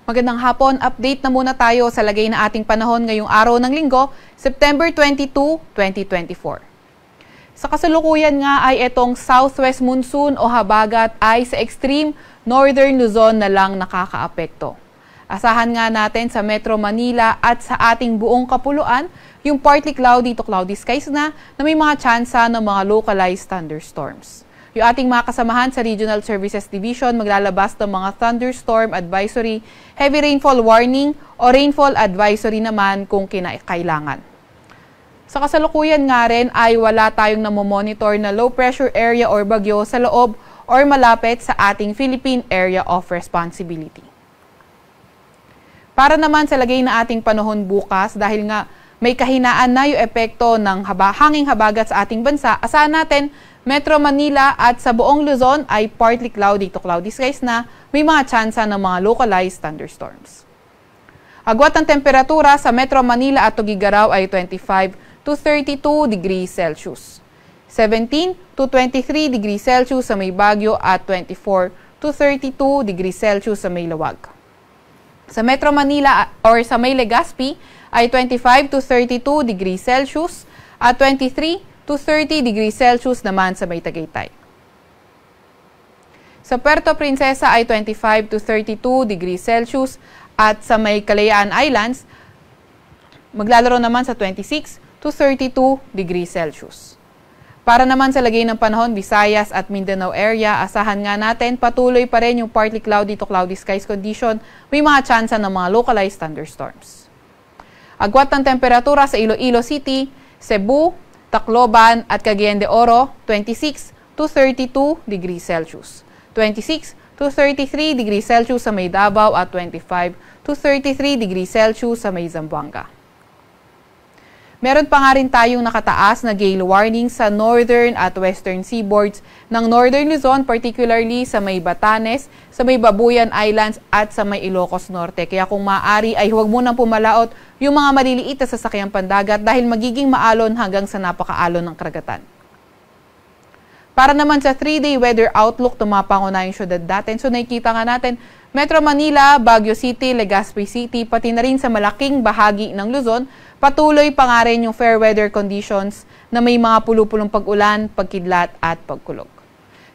Magandang hapon, update na muna tayo sa lagay na ating panahon ngayong araw ng linggo, September 22, 2024. Sa kasalukuyan nga ay itong southwest monsoon o habagat ay sa extreme northern Luzon na lang nakakaapekto. Asahan nga natin sa Metro Manila at sa ating buong kapuluan yung partly cloudy to cloudy skies na may mga tsansa ng mga localized thunderstorms. Yung ating mga kasamahan sa Regional Services Division maglalabas ng mga thunderstorm advisory, heavy rainfall warning o rainfall advisory naman kung kinakailangan. Sa kasalukuyan nga rin ay wala tayong namomonitor na low pressure area or bagyo sa loob or malapit sa ating Philippine Area of Responsibility. Para naman sa lagay na ating panahon bukas dahil nga may kahinaan na yung epekto ng hanging habagat sa ating bansa, asahan natin Metro Manila at sa buong Luzon ay partly cloudy to cloudy skies na may mga tsansa ng mga localized thunderstorms. Agwat ng temperatura sa Metro Manila at Tuguegarao ay 25 to 32 degrees Celsius. 17 to 23 degrees Celsius sa may Baguio at 24 to 32 degrees Celsius sa may Lawag. Sa Metro Manila or sa may Legazpi ay 25 to 32 degrees Celsius at 23 to 30 degrees Celsius naman sa may Tagaytay. Sa Puerto Princesa ay 25 to 32 degrees Celsius at sa may Kalayaan Islands, maglalaro naman sa 26 to 32 degrees Celsius. Para naman sa lagay ng panahon, Visayas at Mindanao area, asahan nga natin patuloy pa rin yung partly cloudy to cloudy skies condition, may mga tsansa ng mga localized thunderstorms. Agwat ng temperatura sa Iloilo City, Cebu, Tacloban at Cagayan de Oro, 26 to 32 degrees Celsius. 26 to 33 degrees Celsius sa may Davao at 25 to 33 degrees Celsius sa may Zamboanga. Meron pa nga rin tayong nakataas na gale warning sa northern at western seaboards ng northern Luzon, particularly sa may Batanes, sa may Babuyan Islands at sa may Ilocos Norte. Kaya kung maaari ay huwag munang pumalaot yung mga maliliit na sasakyang pandagat dahil magiging maalon hanggang sa napakaalon ng karagatan. Para naman sa 3-day weather outlook, tumapanguna yung syudad natin. So nakikita nga natin, Metro Manila, Baguio City, Legazpi City, pati na rin sa malaking bahagi ng Luzon, patuloy pa nga rin yung fair weather conditions na may mga pulu-pulong pag-ulan, pagkidlat at pagkulog.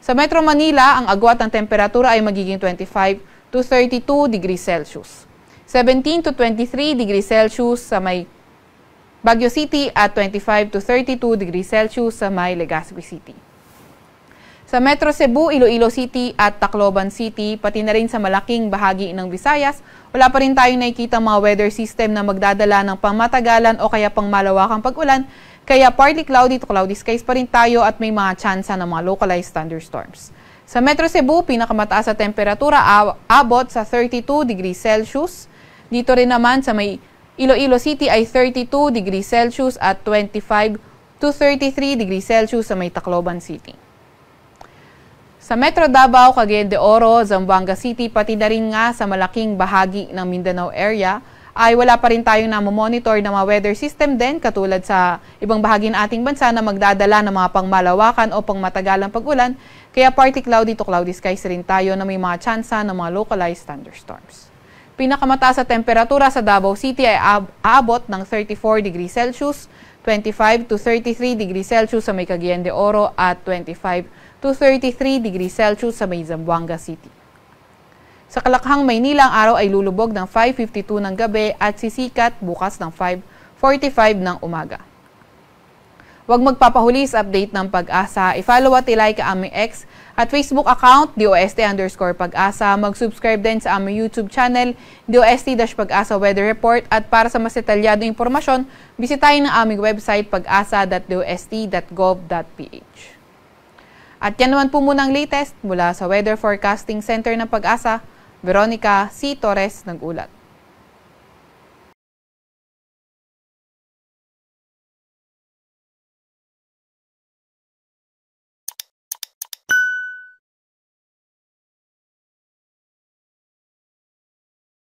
Sa Metro Manila, ang agwat ng temperatura ay magiging 25 to 32 degrees Celsius. 17 to 23 degrees Celsius sa may Baguio City at 25 to 32 degrees Celsius sa may Legazpi City. Sa Metro Cebu, Iloilo City at Tacloban City, pati na rin sa malaking bahagi ng Visayas, wala pa rin tayong nakikita mga weather system na magdadala ng pangmatagalan o kaya pangmalawakang pag-ulan, kaya partly cloudy to cloudy skies pa rin tayo at may mga tsansa ng mga localized thunderstorms. Sa Metro Cebu, pinakamataas sa temperatura abot sa 32 degrees Celsius. Dito rin naman sa may Iloilo City ay 32 degrees Celsius at 25 to 33 degrees Celsius sa may Tacloban City. Sa Metro Davao, Cagayan de Oro, Zamboanga City, pati na rin nga sa malaking bahagi ng Mindanao area, ay wala pa rin tayong namomonitor na mga weather system din katulad sa ibang bahagi ng ating bansa na magdadala ng mga pangmalawakan o pangmatagalang pag-ulan, kaya partly cloudy to cloudy skies rin tayo na may mga tsansa ng mga localized thunderstorms. Pinakamataas sa temperatura sa Davao City ay aabot ng 34 degrees Celsius, 25 to 33 degrees Celsius sa may Cagayan de Oro at 25 to 33 degrees Celsius sa may Zamboanga City. Sa Kalakhang, Maynila, ang araw ay lulubog ng 5:52 ng gabi at sisikat bukas ng 5:45 ng umaga. Huwag magpapahuli sa update ng Pag-asa. I-follow at i-like ang aming X at Facebook account, DOST_Pag-asa. Mag-subscribe din sa aming YouTube channel, DOST-Pag-asa Weather Report. At para sa mas detalyadong impormasyon, bisitahin ang aming website pag-asa.dost.gov.ph. At yan naman po muna ang latest mula sa Weather Forecasting Center ng Pag-asa, Veronica C. Torres nag-ulat.